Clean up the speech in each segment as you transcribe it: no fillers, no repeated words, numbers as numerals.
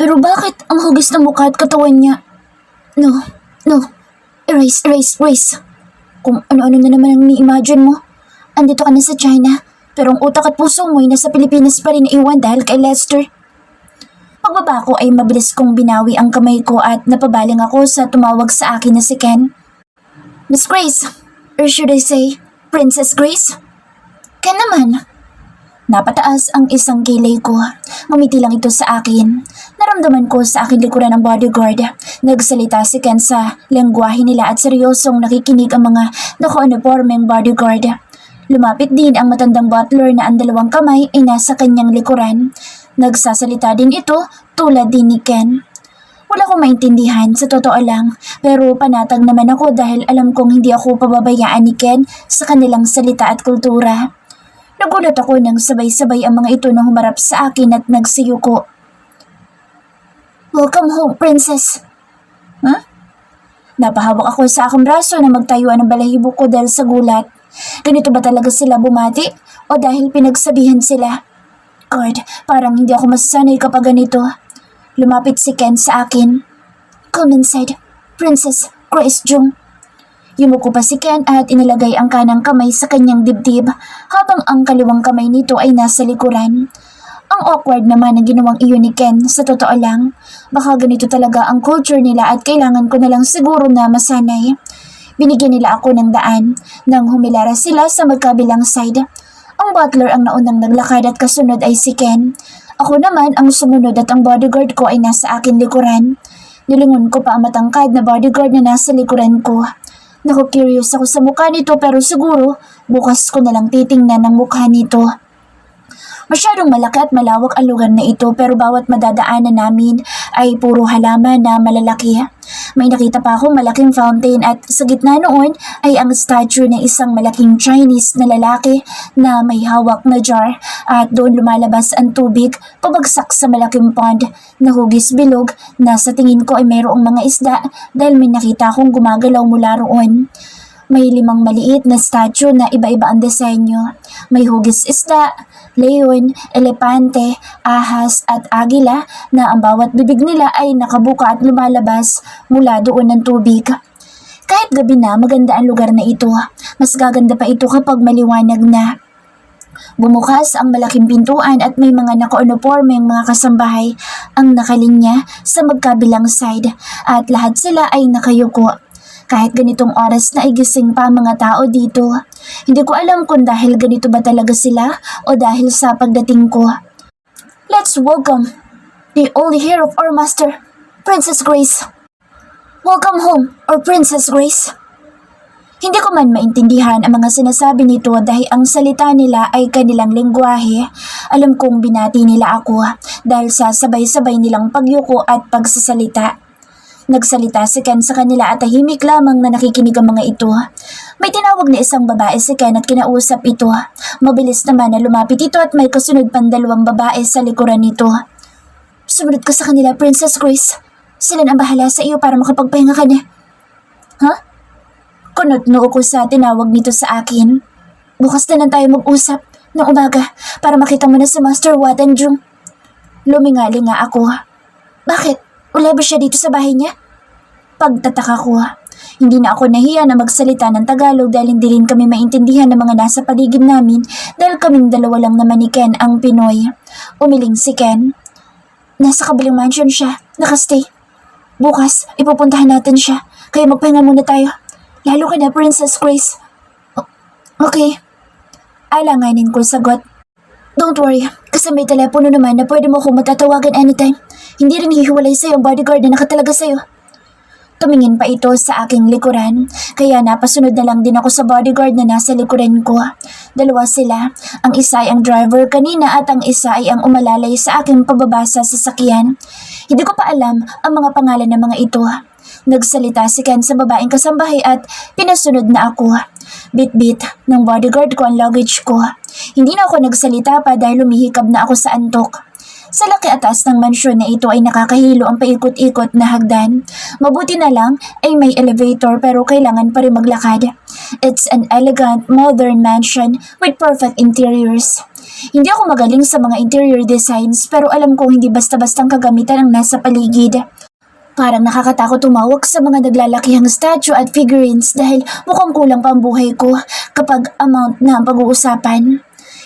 Pero bakit ang hugis ng mukha at katawan niya? No, no. Erase. Kung ano-ano na naman ang ni-imagine mo. Andito ka na sa China, pero ang utak at puso mo ay nasa Pilipinas pa rin iwan dahil kay Lester. Pagbaba ko ay mabilis kong binawi ang kamay ko at napabaling ako sa tumawag sa akin na si Ken. Miss Grace, or should I say, Princess Grace? Ken naman. Napataas ang isang kilay ko. Ngumiti lang ito sa akin. Naramdaman ko sa aking likuran ng bodyguard. Nagsalita si Ken sa lengguwahe nila at seryosong nakikinig ang mga naka-uniformeng bodyguard. Lumapit din ang matandang butler na ang dalawang kamay ay nasa kanyang likuran. Nagsasalita din ito tulad din ni Ken. Wala akong maintindihan sa totoo lang, pero panatag naman ako dahil alam kong hindi ako pababayaan ni Ken sa kanilang salita at kultura. Nagulat ako nang sabay-sabay ang mga ito na humarap sa akin at nagsiyuko. Welcome home, princess. Huh? Napahawak ako sa aking braso na magtayuan ng balahibo ko dahil sa gulat. Ganito ba talaga sila bumati o dahil pinagsabihan sila? God, parang hindi ako masasanay kapag ganito. Lumapit si Ken sa akin. Come inside, Princess Grace Jung. Yumuko pa si Ken at inilagay ang kanang kamay sa kanyang dibdib habang ang kaliwang kamay nito ay nasa likuran. Ang awkward naman ang ginawang iyon ni Ken, sa totoo lang. Baka ganito talaga ang culture nila at kailangan ko na lang siguro na masanay. Binigyan nila ako ng daan nang humilara sila sa magkabilang side. Ang butler ang naunang naglakad at kasunod ay si Ken. Ako naman ang sumunod at ang bodyguard ko ay nasa akin likuran. Nilingon ko pa ang matangkad na bodyguard na nasa likuran ko. Naku-curious ako sa mukha nito pero siguro bukas ko na lang titingnan ang mukha nito. Masyadong malaki at malawak ang lugar na ito pero bawat madadaanan namin ay puro halaman na malalaki. May nakita pa akong malaking fountain at sa gitna noon ay ang statue ng isang malaking Chinese na lalaki na may hawak na jar at doon lumalabas ang tubig pabagsak sa malaking pond na hugis bilog na sa tingin ko ay mayroong mga isda dahil may nakita akong gumagalaw mula roon. May 5 maliit na statue na iba-iba ang disenyo. May hugis isda, leon, elepante, ahas at agila na ang bawat bibig nila ay nakabuka at lumalabas mula doon ng tubig. Kahit gabi na, maganda ang lugar na ito. Mas gaganda pa ito kapag maliwanag na. Bumukas ang malaking pintuan at may mga naka-uniformeng mga kasambahay ang nakalinya sa magkabilang side at lahat sila ay nakayuko. Kahit ganitong oras na igising pa ang mga tao dito. Hindi ko alam kung dahil ganito ba talaga sila o dahil sa pagdating ko. Let's welcome the only heir of our master, Princess Grace. Welcome home, or Princess Grace. Hindi ko man maintindihan ang mga sinasabi nito dahil ang salita nila ay kanilang lengguwahe. Alam kong binati nila ako dahil sa sabay-sabay nilang pagyuko at pagsasalita. Nagsalita si Ken sa kanila at tahimik lamang na nakikinig ang mga ito. May tinawag na isang babae si Ken at kinausap ito. Mabilis naman na lumapit ito at may kasunod pang 2 babae sa likuran nito. Sumunod ka sa kanila, Princess Grace. Sila na ang bahala sa iyo para makapagpahinga ka na. Huh? Kunot-noo ko sa tinawag nito sa akin. Bukas na lang tayo mag-usap ng umaga para makita mo na si Master Watan Jung. Lumingali nga ako. Bakit? Wala ba siya dito sa bahay niya? Pagtataka ko, hindi na ako nahiya na magsalita ng Tagalog dahil hindi rin kami maintindihan ng mga nasa paligid namin dahil kaming 2 lang naman ni Ken ang Pinoy. Umiling si Ken. Nasa kabilang mansion siya, nakastay. Bukas, ipupuntahan natin siya, kaya magpahinga muna tayo. Lalo ka na, Princess Grace. Okay. Alanganin ko sagot. Don't worry, kasi may telepono naman na pwede mo akong matatawagan anytime. Hindi rin hihiwalay sa'yo ang bodyguard na nakatalaga sa'yo. Tumingin pa ito sa aking likuran, kaya napasunod na lang din ako sa bodyguard na nasa likuran ko. 2 sila, ang isa ay ang driver kanina at ang isa ay ang umalalay sa aking pababa sa sasakyan. Hindi ko pa alam ang mga pangalan ng mga ito. Nagsalita si Ken sa babaeng kasambahay at pinasunod na ako. Bit-bit ng bodyguard ko ang luggage ko. Hindi na ako nagsalita pa dahil lumihikab na ako sa antok. Sa laki atas ng mansyon na ito ay nakakahilo ang paikot-ikot na hagdan. Mabuti na lang ay may elevator pero kailangan pa rin maglakad. It's an elegant, modern mansion with perfect interiors. Hindi ako magaling sa mga interior designs pero alam kong hindi basta-bastang kagamitan ang nasa paligid. Parang nakakatakot tumawag sa mga naglalakihang statue at figurines dahil mukhang kulang pa ang buhay ko kapag amount na ang pag-uusapan.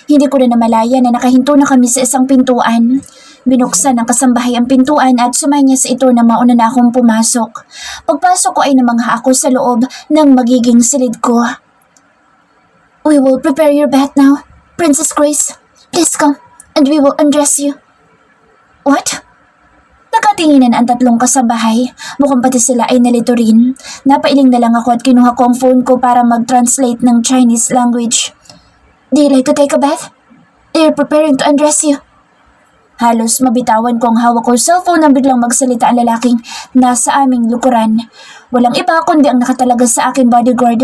Hindi ko na namalaya na nakahinto na kami sa isang pintuan. Binuksan ng kasambahay ang pintuan at sumanyas ito na mauna na akong pumasok. Pagpasok ko ay namangha ako sa loob ng magiging silid ko. We will prepare your bath now, Princess Grace. Please come and we will undress you. What? Nakatinginan ang tatlong kasambahay. Mukhang pati sila ay nalito rin. Napailing na lang ako at kinuha ko ang phone ko para mag-translate ng Chinese language. Do you like to take a bath? They're preparing to undress you. Halos mabitawan ko ang hawak ko cellphone nang biglang magsalita ang lalaking nasa aming lukuran. Walang iba kundi ang nakatalaga sa akin bodyguard.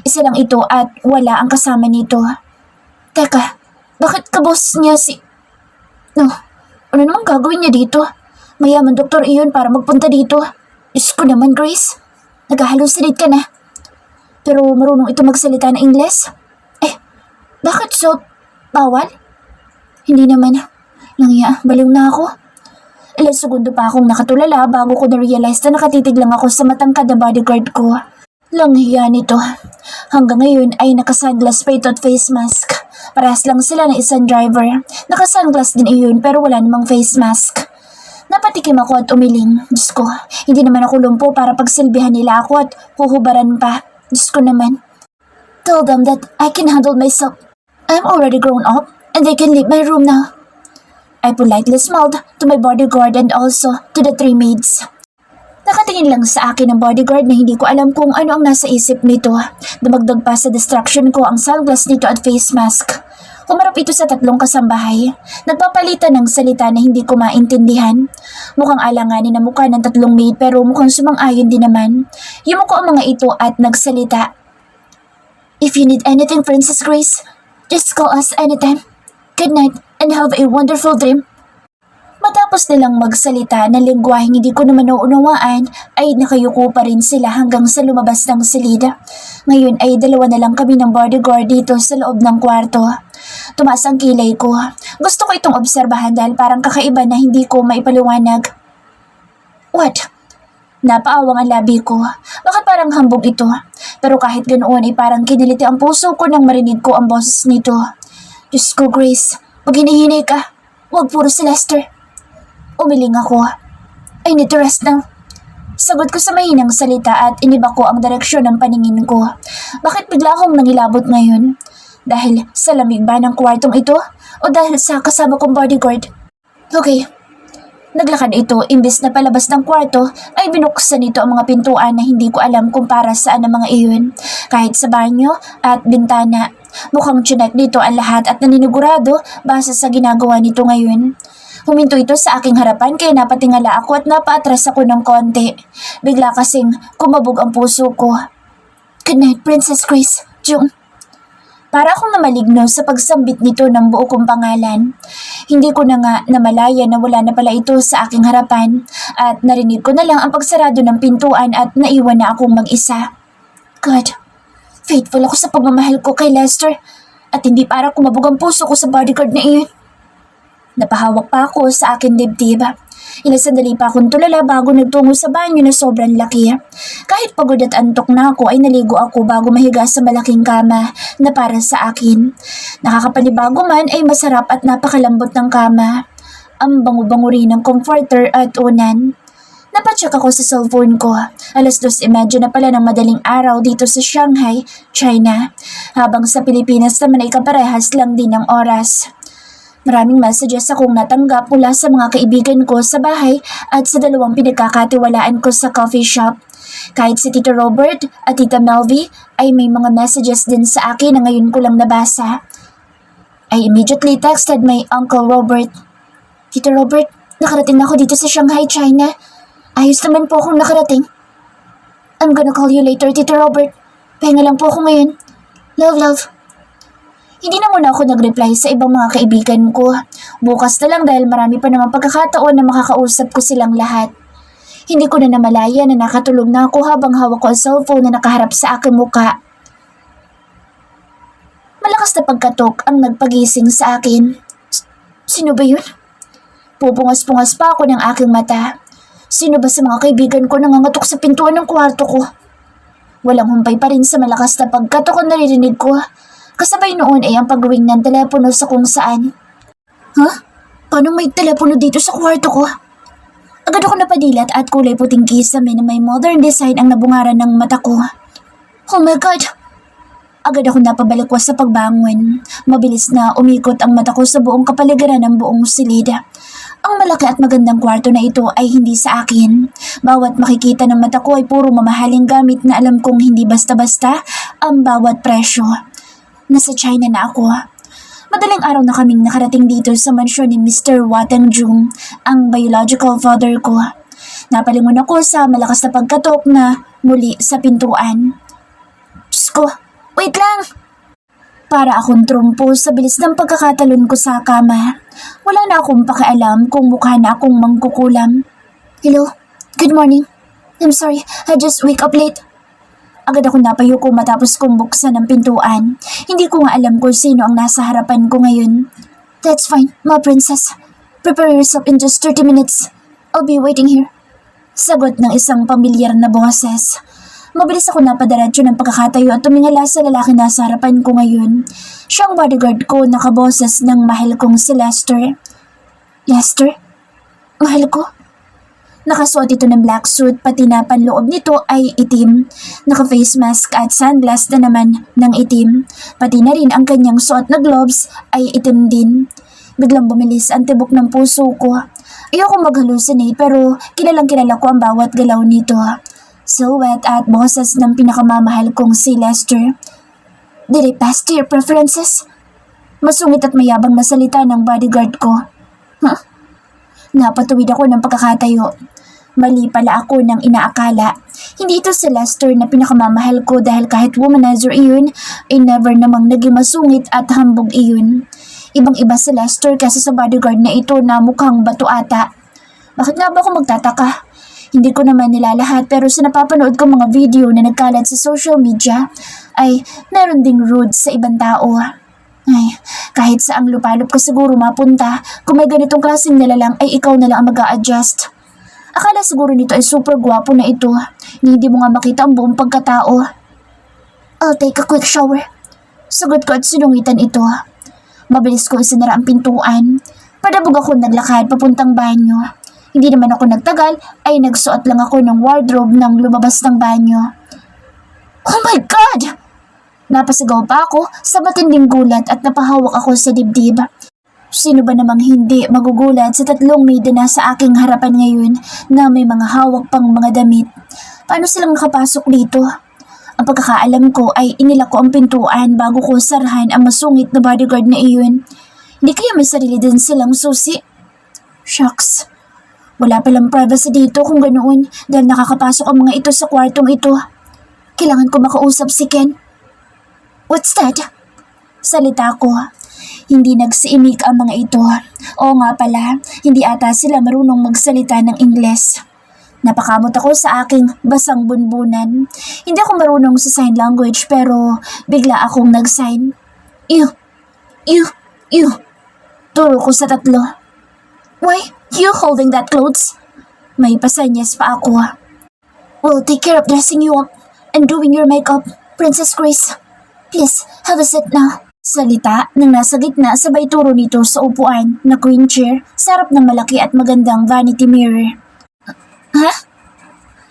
Isa lang ito at wala ang kasama nito. Teka, bakit kabos niya si... No, ano namang gagawin niya dito? Mayaman doktor iyon para magpunta dito. Diyos ko naman, Grace. Nag-hallucinate ka na. Pero marunong ito magsalita ng Ingles? Bakit so bawal? Hindi naman. Langya, baliw na ako. Ilang segundo pa akong nakatulala bago ko na-realize na nakatitig lang ako sa matangkad na bodyguard ko. Langya nito. Hanggang ngayon ay naka-sunglass pa ito at face mask. Parehas lang sila ng isang driver. Naka-sunglass din iyon pero wala namang face mask. Napatikim ako at umiling. Diyos ko, hindi naman ako lumpo para pagsilbihan nila ako at huhubaran pa. Diyos ko naman. Tell them that I can handle myself. I'm already grown up and they can leave my room now. I politely smiled to my bodyguard and also to the three maids. Nakatingin lang sa akin ang bodyguard na hindi ko alam kung ano ang nasa isip nito. Dumagdag pa sa distraction ko ang sunglass nito at face mask. Humarap ito sa tatlong kasambahay. Nagpapalitan ng salita na hindi ko maintindihan. Mukhang alanganin na mukha ng tatlong maid pero mukhang sumang-ayon din naman. Yumuko ang mga ito at nagsalita. If you need anything, Princess Grace, just call us anytime. Good night and have a wonderful dream. Matapos nilang magsalita ng lingwaheng hindi ko naman nauunawaan, ay nakayuko pa rin sila hanggang sa lumabas ng silid. Ngayon ay dalawa na lang kami ng bodyguard dito sa loob ng kwarto. Tumaas ang kilay ko. Gusto ko itong obserbahan dahil parang kakaiba na hindi ko maipaliwanag. What? Napaawang ang labi ko. Bakit parang hambog ito? Pero kahit ganoon ay parang kiniliti ang puso ko nang marinig ko ang boses nito. Diyos ko, Grace, pag hinihinay ka, huwag puro si Lester. Umiling ako. I need to rest now. Sagot ko sa mahinang salita at iniba ko ang direksyon ng paningin ko. Bakit bigla akong nangilabot ngayon? Dahil sa lamig ba ng kwartong ito? O dahil sa kasama kong bodyguard? Okay. Naglakad ito, imbes na palabas ng kwarto, ay binuksan nito ang mga pintuan na hindi ko alam kung para saan ang mga iyon. Kahit sa banyo at bintana. Mukhang chinek dito ang lahat at naninigurado base sa ginagawa nito ngayon. Huminto ito sa aking harapan kaya napatingala ako at napaatras ako ng konti. Bigla kasing kumabog ang puso ko. Good night, Princess Grace. Jung. Para akong namaligno sa pagsambit nito ng buo kong pangalan. Hindi ko na nga namalaya na wala na pala ito sa aking harapan at narinig ko na lang ang pagsarado ng pintuan at naiwan na akong mag-isa. God, faithful ako sa pagmamahal ko kay Lester at hindi para kumabog ang puso ko sa bodyguard na iyon. Napahawak pa ako sa aking dibdib. Ilang sandali pa akong tulala bago nagtungo sa banyo na sobrang laki. Kahit pagod at antok na ako ay naligo ako bago mahiga sa malaking kama na para sa akin. Nakakapanibago man ay masarap at napakalambot ng kama. Ang bango-bango rin ng comforter at unan. Napacheck ako sa cellphone ko. 2:30 na pala ng madaling araw dito sa Shanghai, China. Habang sa Pilipinas naman ay kaparehas lang din ng oras. Maraming messages akong natanggap mula sa mga kaibigan ko sa bahay at sa dalawang pinagkakatiwalaan ko sa coffee shop. Kahit si Tito Robert at Tita Melvie ay may mga messages din sa akin na ngayon ko lang nabasa. I immediately texted my Uncle Robert. Tito Robert, nakarating na ako dito sa Shanghai, China. Ayos naman po akong nakarating. I'm gonna call you later, Tito Robert. Pahinga lang po ako ngayon. Love, love. Hindi na muna ako nag-reply sa ibang mga kaibigan ko. Bukas na lang dahil marami pa naman pagkakataon na makakausap ko silang lahat. Hindi ko na namalaya na nakatulog na ako habang hawak ko ang cellphone na nakaharap sa aking muka. Malakas na pagkatok ang nagpagising sa akin. Sino ba yun? Pupungas-pungas pa ako ng aking mata. Sino ba sa mga kaibigan ko nangangatok sa pintuan ng kwarto ko? Walang humpay pa rin sa malakas na pagkatok ang naririnig ko. Kasabay noon ay ang pag-ring ng telepono sa kung saan. Paano may telepono dito sa kwarto ko? Agad ako napadilat at kulay puting kisame na may modern design ang nabungaran ng mata ko. Oh my God! Agad ako napabalikwas sa pagbangon. Mabilis na umikot ang mata ko sa buong kapaligiran ng buong silid. Ang malaki at magandang kwarto na ito ay hindi sa akin. Bawat makikita ng mata ko ay puro mamahaling gamit na alam kong hindi basta-basta ang bawat presyo. Nasa China na ako. Madaling araw na kaming nakarating dito sa mansyon ni Mr. Watang Jung, ang biological father ko. Napalingon ako sa malakas na pagkatok na muli sa pintuan. Diyos ko, wait lang! Para akong trumpo sa bilis ng pagkakatalon ko sa kama. Wala na akong pakialam kung mukha na akong mangkukulam. Hello? Good morning. I'm sorry, I just wake up late. Agad ako napayuko matapos kong buksan ang pintuan. Hindi ko nga alam kung sino ang nasa harapan ko ngayon. That's fine, my princess. Prepare yourself in just 30 minutes. I'll be waiting here. Sagot ng isang pamilyar na boses. Mabilis ako napadaradyo ng pagkakatayo at tumingala sa lalaki na sa harapan ko ngayon. Siya ang bodyguard ko, nakaboses ng mahal kong si Lester. Lester? Mahal ko? Nakasuot ito ng black suit, pati na panloob nito ay itim. Naka-face mask at sunglass na naman ng itim. Pati na rin ang kanyang suot na gloves ay itim din. Biglang bumilis ang tibok ng puso ko. Ayoko mag-hallucinate pero kilalang kilala ko ang bawat galaw nito. Silhouette at boses ng pinakamamahal kong si Lester. Did it pass to your preferences? Masungit at mayabang na salita ng bodyguard ko. Napatuwid ako ng pagkakatayo. Mali pala ako ng inaakala. Hindi ito si Lester na pinakamamahal ko dahil kahit womanizer iyon, ay never namang naging masungit at hambog iyon. Ibang-iba si Lester kasi sa bodyguard na ito na mukhang bato ata. Bakit nga ba ako magtataka? Hindi ko naman nilalahat pero sa napapanood ko mga video na nagkalat sa social media ay meron ding rude sa ibang tao. Ay, kahit saang lupalop ka siguro mapunta, kung may ganitong klaseng nilalang ay ikaw na lang ang mag-a-adjust. Akala siguro nito ay super gwapo na ito, hindi mo nga makita ang buong pagkatao. I'll take a quick shower. Sagot ko at sinungitan ito. Mabilis ko isinara ang pintuan. Padabog ako naglakad papuntang banyo. Hindi naman ako nagtagal ay nagsuot lang ako ng wardrobe nang lumabas ng banyo. Oh my God! Napasigaw pa ako sa matinding gulat at napahawak ako sa dibdib. Sino ba namang hindi magugulat sa tatlong maid na sa aking harapan ngayon na may mga hawak pang mga damit? Paano silang nakapasok dito? Ang pagkakaalam ko ay inilak ko ang pintuan bago ko sarahan ang masungit na bodyguard na iyon. Hindi kaya may sarili din silang susi? Shucks. Wala palang privacy dito kung ganoon dahil nakakapasok ang mga ito sa kwartong ito. Kailangan ko makausap si Ken. What's that? Salita ko. Hindi nagsiimik ang mga ito. Oo nga pala, hindi ata sila marunong magsalita ng Ingles. Napakamot ako sa aking basang bunbunan. Hindi ako marunong sa sign language pero bigla akong nag-sign. Ew. Turo ko sa tatlo. Why, you holding that clothes? May pasanyas pa ako. We'll take care of dressing you up and doing your makeup, Princess Grace. Please, have a seat now. Salita ng nasa gitna sabay turo nito sa upuan na queen chair sa harap ng malaki at magandang vanity mirror. Ha?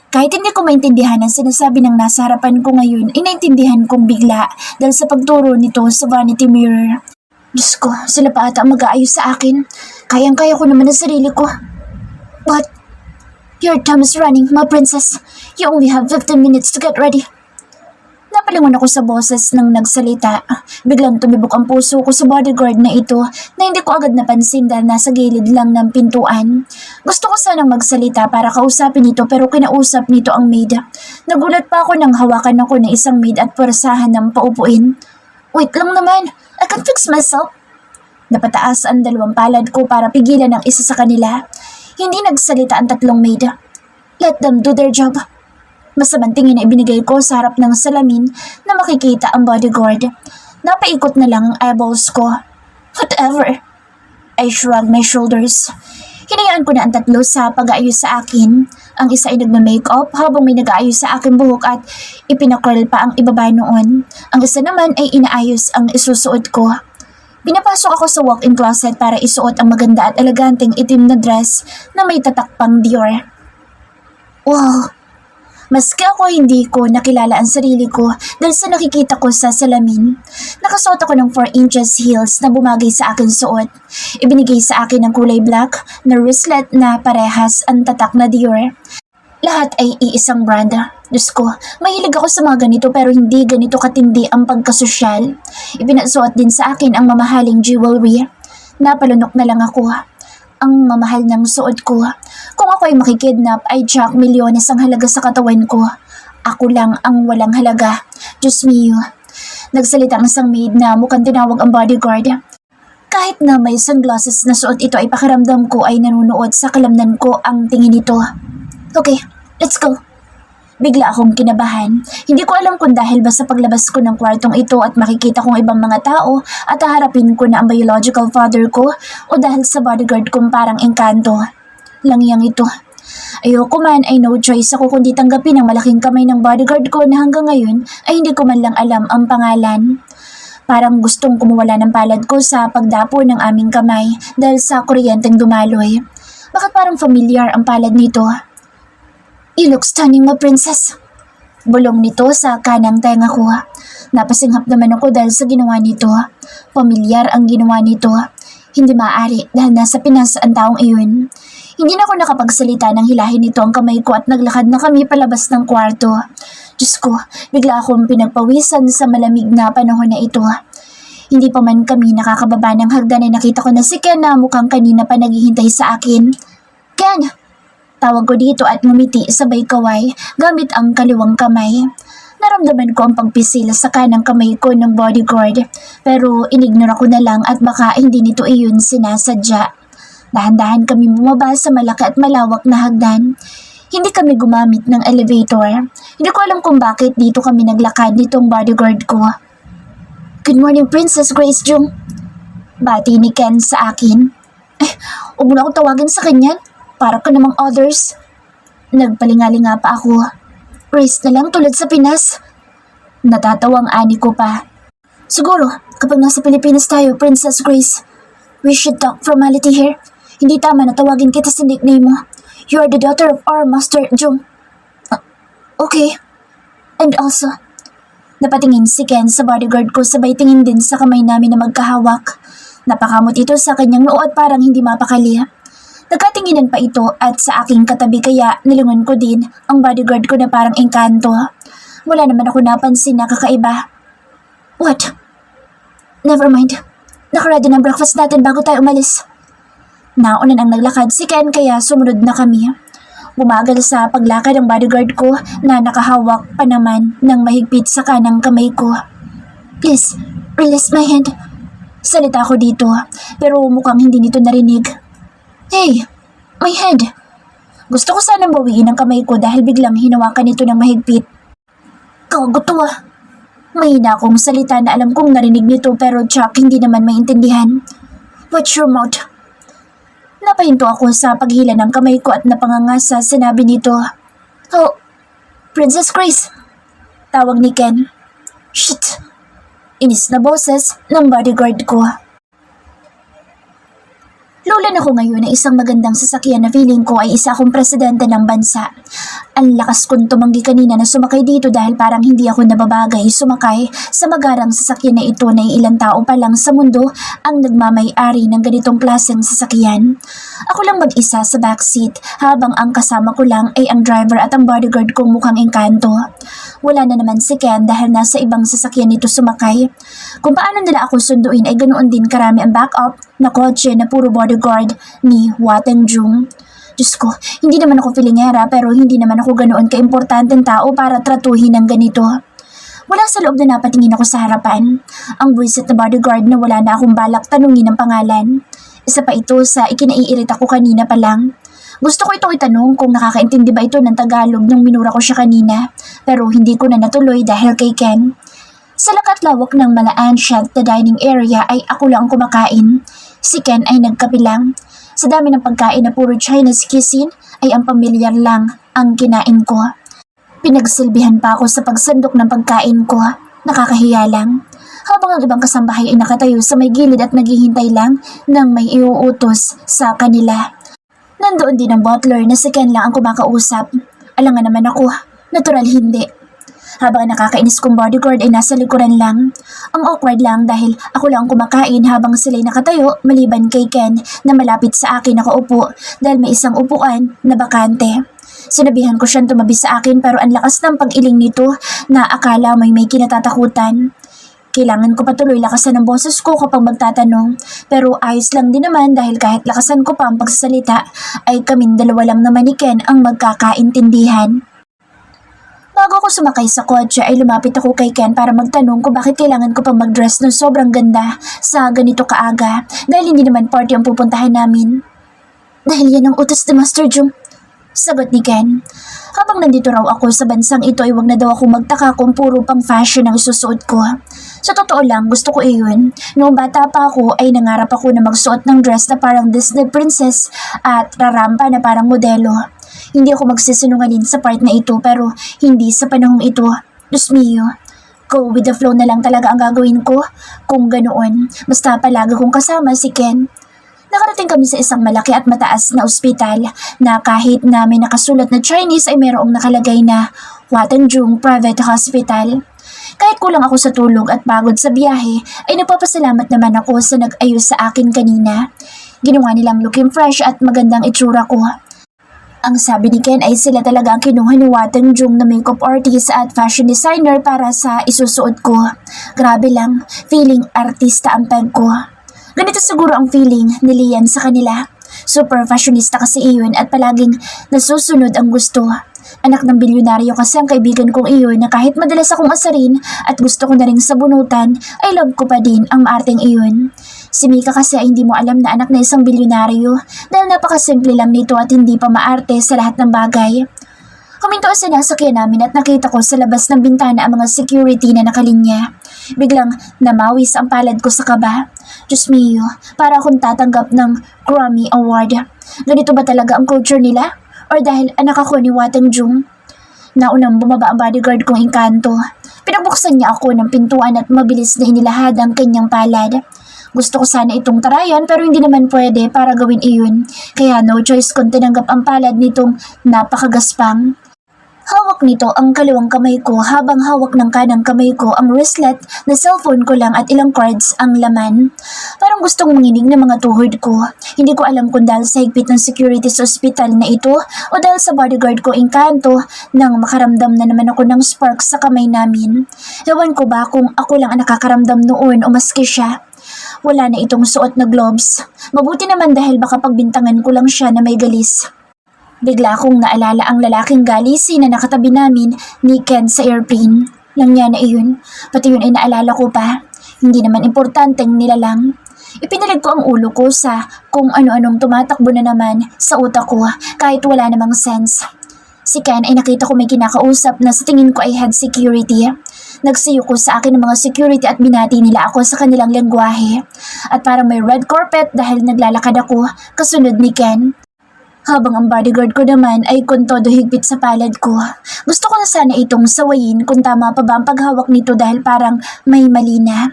Kahit hindi ko maintindihan ang sinasabi ng nasa harapan ko ngayon, ay naintindihan kong bigla dahil sa pagturo nito sa vanity mirror. Diyos ko, sila pa ata mag-aayos sa akin. Kayang-kaya ko naman ang sarili ko. But, your time is running, my princess. You only have 15 minutes to get ready. Napalingon ako sa boses ng nagsalita. Biglang tumibok ang puso ko sa bodyguard na ito na hindi ko agad napansin dahil nasa gilid lang ng pintuan. Gusto ko sanang magsalita para kausapin ito pero kinausap nito ang maid. Nagulat pa ako nang hawakan ako ng isang maid at pwersahan ng paupuin. Wait lang naman, I can fix myself. Napataas ang dalawang palad ko para pigilan ang isa sa kanila. Hindi nagsalita ang tatlong maid. Let them do their job. Masamang tingin na ibinigay ko sa harap ng salamin na makikita ang bodyguard. Napaikot na lang ang eyeballs ko. Whatever. I shrugged my shoulders. Hinayaan ko na ang tatlo sa pag-aayos sa akin. Ang isa ay nagma-makeup habang may nag-aayos sa aking buhok at ipinakurl pa ang ibaba noon. Ang isa naman ay inaayos ang isusuot ko. Pinapasok ako sa walk-in closet para isuot ang maganda at eleganteng itim na dress na may tatakpang Dior. Wow! Maski ako hindi ko nakilala ang sarili ko dahil sa nakikita ko sa salamin. Nakasuot ako ng 4 inches heels na bumagay sa akin suot. Ibinigay sa akin ng kulay black na wristlet na parehas ang tatak na Dior. Lahat ay iisang brand. Diyos ko, mahilig ako sa mga ganito pero hindi ganito katindi ang pagkasosyal. Ipinasuot din sa akin ang mamahaling jewelry. Napalunok na lang ako. Ang mamahal ng suot ko. Kung ako ay makikidnap ay jack milyones ang halaga sa katawan ko. Ako lang ang walang halaga. Diyos mio. Nagsalita ang isang maid na mukhang tinawag ang bodyguard. Kahit na may sunglasses na suot ito ay pakiramdam ko ay nanunuot sa kalamnan ko ang tingin nito. Okay, let's go. Bigla akong kinabahan. Hindi ko alam kung dahil ba sa paglabas ko ng kwartong ito at makikita kong ibang mga tao at haharapin ko na ang biological father ko o dahil sa bodyguard kong parang engkanto. Langyang ito. Ayoko man ay no choice ako kundi tanggapin ang malaking kamay ng bodyguard ko na hanggang ngayon ay hindi ko man lang alam ang pangalan. Parang gustong kumuwala ng palad ko sa pagdapo ng aming kamay dahil sa kuryenteng dumaloy. Bakit parang familiar ang palad nito? You look stunning, my princess. Bulong nito sa kanang tenga ko. Napasinghap naman ako dahil sa ginawa nito. Pamilyar ang ginawa nito. Hindi maaari dahil nasa Pinas ang taong iyon. Hindi na ako nakapagsalita nang hilahin nito ang kamay ko at naglakad na kami palabas ng kwarto. Diyos ko, bigla akong pinagpawisan sa malamig na panahon na ito. Hindi pa man kami nakakababa ng hagdan ay nakita ko na si Ken na mukhang kanina pa naghihintay sa akin. Ken! Tawag ko dito at ngumiti sabay kaway gamit ang kaliwang kamay. Naramdaman ko ang pagpisil sa kanang kamay ko ng bodyguard pero inignora ko na lang at baka hindi nito iyon sinasadya. Dahan-dahan kami bumaba sa malaki at malawak na hagdan. Hindi kami gumamit ng elevator. Hindi ko alam kung bakit dito kami naglakad nitong bodyguard ko. Good morning, Princess Grace Jung. Bati ni Ken sa akin. Huwag mo na akong tawagin sa kanyan. Para ka namang others. Nagpalingalinga pa ako. Grace na lang tulad sa Pinas. Natatawang ani ko pa. Siguro, kapag nasa Pilipinas tayo, Princess Grace, we should talk formality here. Hindi tama na tawagin kita sa nickname mo. You are the daughter of our Master Jung. Okay. And also, napatingin si Ken sa bodyguard ko sabay tingin din sa kamay namin na magkahawak. Napakamot ito sa kanyang noo at parang hindi mapakali. Nagkatinginan pa ito at sa aking katabi kaya nilingon ko din ang bodyguard ko na parang engkanto. Wala naman ako napansin na kakaiba. What? Never mind. Nakaready ng breakfast natin bago tayo umalis. Naunan ang naglakad si Ken kaya sumunod na kami. Bumagal sa paglakad ang bodyguard ko na nakahawak pa naman ng mahigpit sa kanang kamay ko. Please, release my hand. Salita ko dito pero mukhang hindi nito narinig. Hey, my head. Gusto ko sanang bawiin ang kamay ko dahil biglang hinawakan nito ng mahigpit. Kaguto ah. Mahina akong salita na alam kong narinig nito pero Chuck hindi naman maintindihan. Watch your mouth. Napahinto ako sa paghila ng kamay ko at napangangasa sinabi nito. Oh, Princess Grace. Tawag ni Ken. Shit. Inis na boses ng bodyguard ko. Lulan ako ngayon na isang magandang sasakyan na feeling ko ay isa akong presidente ng bansa. Ang lakas kong tumanggi kanina na sumakay dito dahil parang hindi ako nababagay sumakay sa magarang sasakyan na ito na ilang tao pa lang sa mundo ang nagmamay-ari ng ganitong klaseng sasakyan. Ako lang mag-isa sa backseat habang ang kasama ko lang ay ang driver at ang bodyguard kong mukhang engkanto. Wala na naman si Ken dahil nasa ibang sasakyan nito sumakay. Kung paano nila ako sunduin ay ganoon din karami ang backup na kotse na puro bodyguard ni Wateng Jung. Diyos ko, hindi naman ako filingera pero hindi naman ako ganoon kaimportanteng tao para tratuhin ng ganito. Wala sa loob na napatingin ako sa harapan. Ang buwisit na bodyguard na wala na akong balak tanungin ang pangalan. Isa pa ito sa ikinaiirita ko kanina pa lang. Gusto ko itong itanong kung nakakaintindi ba ito ng Tagalog nung minura ko siya kanina pero hindi ko na natuloy dahil kay Ken. Sa lawak ng mala-ancient na dining area ay ako lang ang kumakain. Si Ken ay nagkabilang. Sa dami ng pagkain na puro Chinese cuisine ay ang pamilyar lang ang kinain ko. Pinagsilbihan pa ako sa pagsandok ng pagkain ko. Nakakahiya lang. Habang ang ibang kasambahay ay nakatayo sa may gilid at naghihintay lang ng may iuutos sa kanila. Nandoon din ang butler na si Ken lang ang kumakausap. Alangan naman ako. Natural hindi. Habang nakakainis kong bodyguard ay nasa likuran lang. Ang awkward lang dahil ako lang ang kumakain habang sila'y nakatayo maliban kay Ken na malapit sa akin nakaupo dahil may isang upuan na bakante. Sinabihan ko siyang tumabi sa akin pero ang lakas ng pag-iling nito na akala may kinatatakutan. Kailangan ko patuloy lakasan ang boses ko kapag magtatanong pero ayos lang din naman dahil kahit lakasan ko pa ang pagsasalita ay kaming dalawa lang naman ni Ken ang magkakaintindihan. Bago ako sumakay sa kotse ay lumapit ako kay Ken para magtanong kung bakit kailangan ko pang mag-dress ng sobrang ganda sa ganito kaaga dahil hindi naman party ang pupuntahan namin. Dahil yan ang utos ni Master Jung, sagot ni Ken. Habang nandito raw ako sa bansang ito ay wag na daw akong magtaka kung puro pang fashion ang isusuot ko. Sa totoo lang, gusto ko iyon. Noong bata pa ako ay nangarap ako na magsuot ng dress na parang Disney princess at rarampa na parang modelo. Hindi ako magsisinungaling sa part na ito pero hindi sa panahong ito. Diyos mio, go with the flow na lang talaga ang gagawin ko. Kung ganoon, basta palagi kong kasama si Ken. Nakarating kami sa isang malaki at mataas na ospital na kahit na may nakasulat na Chinese ay mayroong nakalagay na Watanjung Private Hospital. Kahit kulang ako sa tulog at pagod sa biyahe ay nagpapasalamat naman ako sa nag-ayos sa akin kanina. Ginawa nilang looking fresh at magandang itsura ko. Ang sabi ni Ken ay sila talaga ang kinuha ni Watanjung na makeup artist at fashion designer para sa isusuot ko. Grabe lang, feeling artista ang peg ko. Ganito siguro ang feeling ni Lian sa kanila. Super fashionista kasi iyon at palaging nasusunod ang gusto. Anak ng bilyonaryo kasi ang kaibigan kong iyon na kahit madalas akong asarin at gusto ko na ring sabunutan ay love ko pa din ang maarteng iyon. Si Mika kasi ay hindi mo alam na anak na isang bilyonaryo dahil napakasimple lang nito at hindi pa maarte sa lahat ng bagay. Huminto sa nasakyan namin at nakita ko sa labas ng bintana ang mga security na nakalinya. Biglang namawis ang palad ko sa kaba. Diyos mio, para akong tatanggap ng Grammy Award. Ganito ba talaga ang culture nila? Or dahil anak ako ni Watanjung? Naunang bumaba ang bodyguard kong engkanto. Pinagbuksan niya ako ng pintuan at mabilis na inilahad ang kanyang palad. Gusto ko sana itong tarayan pero hindi naman pwede para gawin iyon. Kaya no choice kung tinanggap ang palad nitong napakagaspang. Hawak nito ang kaliwang kamay ko habang hawak ng kanang kamay ko ang wristlet na cellphone ko lang at ilang cards ang laman. Parang gustong manginig ng mga tuhod ko. Hindi ko alam kung dahil sa higpit ng security sa ospital na ito o dahil sa bodyguard ko engkanto nang makaramdam na naman ako ng spark sa kamay namin. Ewan ko ba kung ako lang ang nakakaramdam noon o maski siya. Wala na itong suot na gloves. Mabuti naman dahil baka pagbintangan ko lang siya na may galis. Bigla akong naalala ang lalaking galisi na nakatabi namin ni Ken sa airplane. Lang niya na iyon, pati yun ay naalala ko pa. Hindi naman importanteng nilalang. Ipinalag ko ang ulo ko sa kung ano-anong tumatakbo na naman sa utak ko kahit wala namang sense. Si Ken ay nakita ko may kinakausap na sa tingin ko ay head security. Nagsiyo ko sa akin ng mga security at binati nila ako sa kanilang lengguwahe. At parang may red carpet dahil naglalakad ako kasunod ni Ken. Habang ang bodyguard ko naman ay kung todo higpit sa palad ko. Gusto ko na sana itong sawayin kung tama pa ba ang paghawak nito dahil parang may mali na.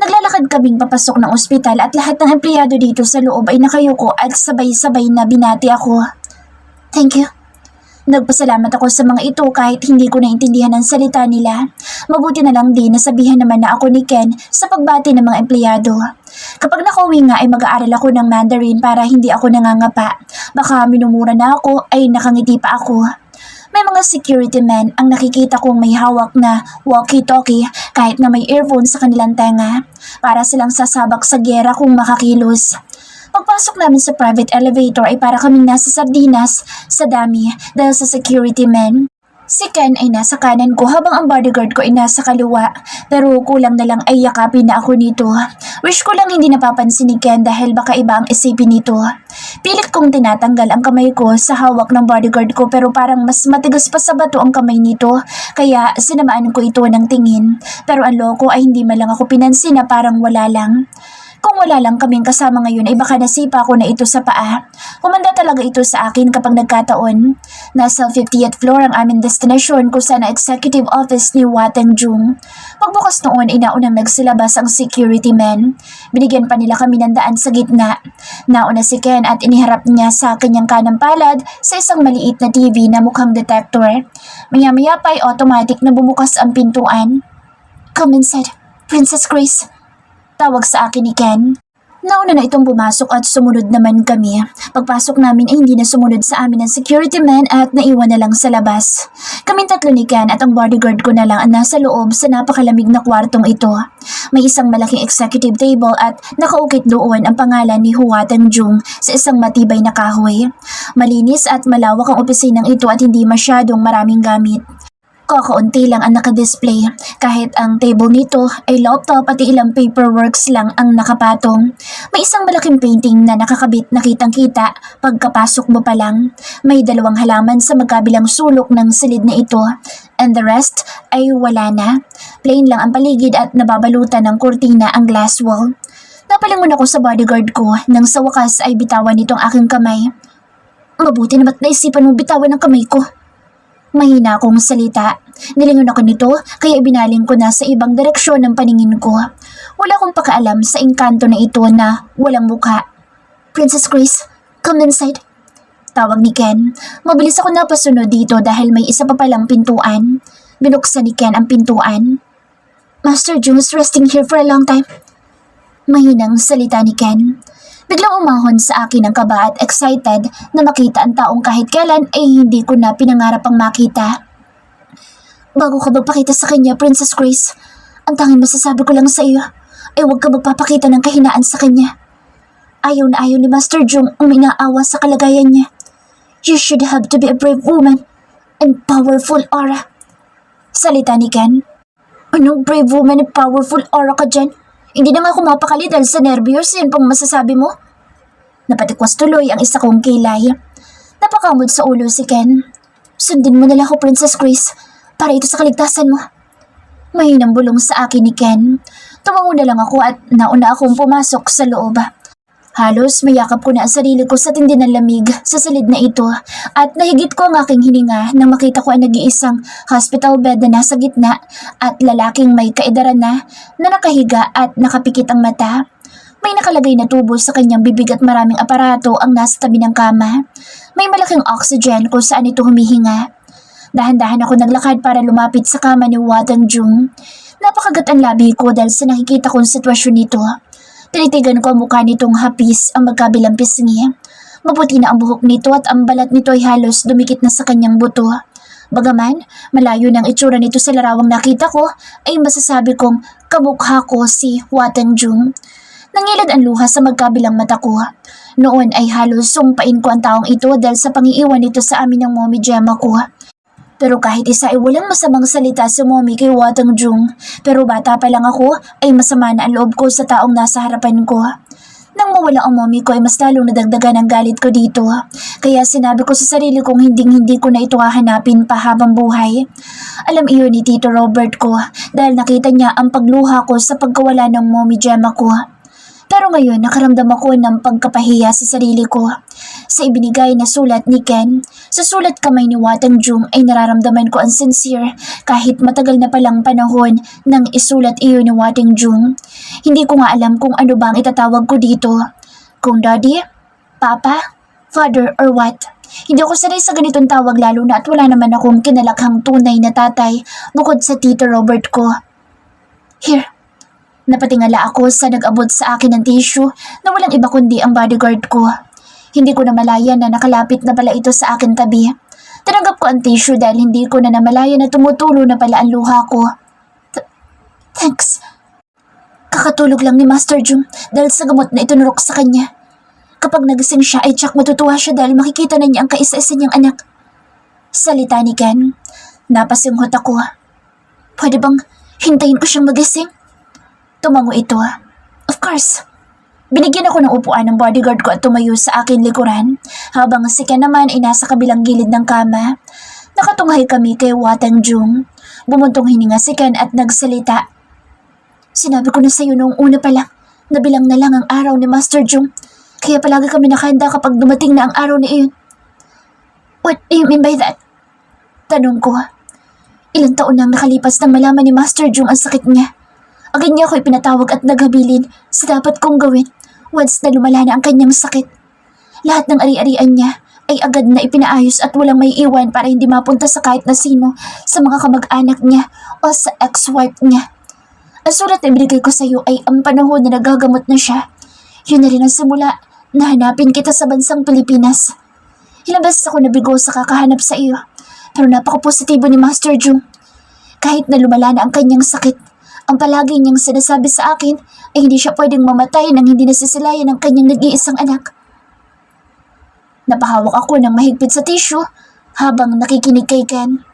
Naglalakad kaming papasok ng ospital at lahat ng empleyado dito sa loob ay nakayuko at sabay-sabay na binati ako. Thank you. Nagpasalamat ako sa mga ito kahit hindi ko naintindihan ang salita nila. Mabuti na lang din nasabihan naman na ako ni Ken sa pagbati ng mga empleyado. Kapag nakauwi nga ay mag-aaral ako ng Mandarin para hindi ako nangangapa. Baka minumura na ako ay nakangiti pa ako. May mga security men ang nakikita kong may hawak na walkie-talkie kahit na may earphone sa kanilang tenga. Para silang sasabak sa gyera kung makakilos. Pagpasok namin sa private elevator ay para kaming nasa sardinas sa dami dahil sa security men. Si Ken ay nasa kanan ko habang ang bodyguard ko ay nasa kaliwa, pero kulang na lang ay yakapin na ako nito. Wish ko lang hindi napapansin ni Ken dahil baka iba ang isipin nito. Pilit kong tinatanggal ang kamay ko sa hawak ng bodyguard ko pero parang mas matigas pa sa bato ang kamay nito, kaya sinamaan ko ito ng tingin. Pero ang loko ay hindi man lang ako pinansin na parang wala lang. Kung wala lang kaming kasama ngayon ay baka nasipa ko na ito sa paa. Humanda talaga ito sa akin kapag nagkataon. Nasa 50th floor ang aming destination kung saan ang executive office ni Wateng Jung. Pagbukas noon ay naunang nagsilabas ang security men. Binigyan pa nila kami ng daan sa gitna. Nauna si Ken at iniharap niya sa kanyang kanang palad sa isang maliit na TV na mukhang detector. Maya-maya pa ay automatic na bumukas ang pintuan. "Come inside, Princess Grace." Tawag sa akin ni Ken. Nauna na itong bumasok at sumunod naman kami. Pagpasok namin ay hindi na sumunod sa amin ang security man at naiwan na lang sa labas. Kaming tatlo ni Ken at ang bodyguard ko na lang ang nasa loob sa napakalamig na kwartong ito. May isang malaking executive table at nakaukit doon ang pangalan ni Huateng Jung sa isang matibay na kahoy. Malinis at malawak ang opisinang ito at hindi masyadong maraming gamit. Kakaunti lang ang nakadisplay, kahit ang table nito ay laptop at ilang paperworks lang ang nakapatong. May isang malaking painting na nakakabit na kitang-kita pagkapasok mo pa lang. May 2 halaman sa magkabilang sulok ng silid na ito, and the rest ay wala na. Plain lang ang paligid at nababalutan ng kurtina ang glass wall. Napalingon ako sa bodyguard ko nang sa wakas ay bitawan nitong aking kamay. "Mabuti na't naisipan mong bitawan ang kamay ko." Mahina akong salita. Nilingon ako nito kaya ibinaling ko na sa ibang direksyon ng paningin ko. Wala akong pakaalam sa engkanto na ito na walang mukha. "Princess Grace, come inside." Tawag ni Ken. Mabilis ako napasunod dito dahil may isa pa palang pintuan. Binuksan ni Ken ang pintuan. "Master Jung is resting here for a long time." Mahinang salita ni Ken. Biglang umahon sa akin ang kaba at excited na makita ang taong kahit kailan ay hindi ko na pinangarap ang makita. "Bago ka magpakita sa kanya, Princess Grace, ang tanging masasabi ko lang sa iyo ay huwag ka magpapakita ng kahinaan sa kanya. Ayaw na ayaw ni Master Jung ang minaawa sa kalagayan niya. You should have to be a brave woman and powerful aura." Salita ni Ken. "Anong brave woman and powerful aura ka dyan? Hindi na nga ako mapakali dahil sa nervyos, yan pang masasabi mo." Napatikwas tuloy ang isa kong kilay. Napakamod sa ulo si Ken. "Sundin mo na lang ako, Princess Grace, para ito sa kaligtasan mo." Mahinang bulong sa akin ni Ken. Tumango na lang ako at nauna akong pumasok sa loob. Halos mayakap ko na ang sarili ko sa tindi ng lamig sa silid na ito at nahigit ko ang aking hininga nang makita ko ang nag-iisang hospital bed na nasa gitna at lalaking may kaedaran na nakahiga at nakapikit ang mata. May nakalagay na tubo sa kanyang bibig at maraming aparato ang nasa tabi ng kama. May malaking oxygen kung saan ito humihinga. Dahan-dahan ako naglakad para lumapit sa kama ni Wateng Jung. Napakagat ang labi ko dahil sa nakikita kong sitwasyon nito. Tinitigan ko ang mukha nitong hapis ang magkabilang pisngi. Maputi na ang buhok nito at ang balat nito ay halos dumikit na sa kanyang buto. Bagaman, malayo ng itsura nito sa larawang nakita ko, ay masasabi kong kamukha ko si Wateng Jung. Nangilad ang luha sa magkabilang mata ko. Noon ay halos sumpain ko ang taong ito dahil sa pangiiwan nito sa amin ng mommy Gemma ko. Pero kahit isa ay walang masamang salita si mommy kay Wateng Jung. Pero bata pa lang ako ay masama na ang loob ko sa taong nasa harapan ko. Nang mawala ang mommy ko ay mas lalong nadagdagan ang galit ko dito. Kaya sinabi ko sa sarili kong hindi ko na ito hahanapin pa habang buhay. Alam iyon ni Tito Robert ko dahil nakita niya ang pagluha ko sa pagkawala ng mommy Gemma ko. Pero ngayon nakaramdam ako ng pagkapahiya sa sarili ko. Sa ibinigay na sulat ni Ken, sa sulat kamay ni Wateng Jung ay nararamdaman ko ang sincere kahit matagal na palang panahon nang isulat iyon ni Wateng Jung. Hindi ko nga alam kung ano ba ang itatawag ko dito. Kung daddy, papa, father or what. Hindi ako sanay sa ganitong tawag lalo na at wala naman akong kinalakhang tunay na tatay bukod sa Tito Robert ko. Here. Napatingala ako sa nag-abot sa akin ng tissue na walang iba kundi ang bodyguard ko. Hindi ko namalayan na nakalapit na pala ito sa akin tabi. Tinanggap ko ang tissue dahil hindi ko na namalayan na tumutulo na pala ang luha ko. Thanks. Kakatulog lang ni Master Jung dahil sa gamot na itunurok sa kanya. Kapag nagising siya ay tsak matutuwa siya dahil makikita na niya ang kaisa-isa niyang anak. Salita ni Ken. Napasinghot ako. Pwede bang hintayin ko siyang magising? Tumango ito. Of course. Binigyan ako ng upuan ng bodyguard ko at tumayo sa akin likuran, habang si Ken naman ay nasa kabilang gilid ng kama. Nakatunghay kami kay Watang Jung. Bumuntong hininga si Ken at nagsalita. Sinabi ko na sa'yo noong una pa lang, nabilang na lang ang araw ni Master Jung, kaya palagi kami nakahanda kapag dumating na ang araw na iyon. What do you mean by that? Tanong ko. Ilang taon nang nakalipas nang malaman ni Master Jung ang sakit niya. Agad niya ako ipinatawag at naghabilin sa dapat kong gawin once na lumala na ang kanyang sakit. Lahat ng ari-arian niya ay agad na ipinaayos at walang may iwan para hindi mapunta sa kahit na sino sa mga kamag-anak niya o sa ex-wife niya. Ang sulat na ibigay ko sa iyo ay ang panahon na nagagamot na siya. Yun na rin ang simula na hanapin kita sa bansang Pilipinas. Ilang beses ako nabigo sa kakahanap sa iyo, pero napaka-positibo ni Master Jung. Kahit na lumala na ang kanyang sakit, ang palagi niyang sinasabi sa akin ay hindi siya pwedeng mamatay nang hindi nasisilayan ng kanyang nag-iisang anak. Napahawak ako ng mahigpit sa tissue habang nakikinig kay Ken.